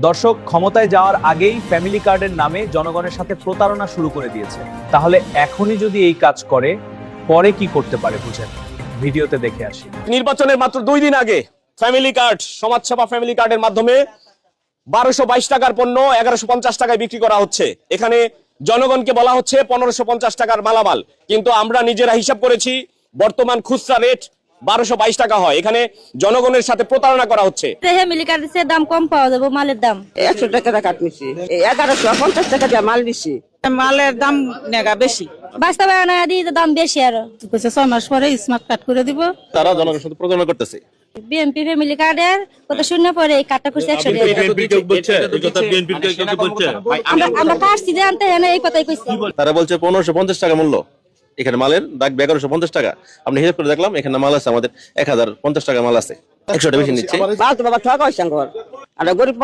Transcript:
দর্শক, ক্ষমতায় যাওয়ার আগেই ফ্যামিলি কার্ডের নামে জনগণের সাথে প্রতারণা শুরু করে দিয়েছে। তাহলে এখনই যদি এই কাজ করে, পরে কি করতে পারে বুঝেন। ভিডিওতে দেখে আসি। নির্বাচনের মাত্র 2 দিন আগে ফ্যামিলি কার্ড, সমাজসেবা ফ্যামিলি কার্ডের মাধ্যমে 1222 টাকার পণ্য 1150 টাকায় বিক্রি করা হচ্ছে। এখানে জনগণকে বলা হচ্ছে 1550 টাকার মালামাল, কিন্তু আমরা নিজেরা হিসাব করেছি বর্তমান খুচরা রেট 1222 টাকা হয়। এখানে জনগণের সাথে প্রতারণা করা হচ্ছে। ফ্যামিলি কার্ডের দাম কম পাওয়া যাবে, মালের দাম 100 টাকা কাট নিছি, 1150 টাকা দিয়ে মাল নিছি। মালের দাম নেগা বেশি, বাস্তবায়ন দিয়ে দাম বেশি। আরো 6 মাস পরে স্মার্ট কার্ড করে দিব। তারা জনগণের সাথে প্রতারণা করতেছে। বিএনপি ফ্যামিলি কার্ডের কত শূন্য পরে এই কার্ডটা খুঁজছে 100 টাকা। আমরা কাটছি জানতে হ্যাঁ এই কথাই কইছি। তারা বলছে 1550 টাকা মূল্য, এখানে মালের দাগ 1150 টাকা। আপনি হিসাব করে দেখলাম এখানে মাল আছে আমাদের 1050 টাকা মাল আছে, 100 টাকা বেশি নিচ্ছে। বাবা ঠকা হইছে আর গরিব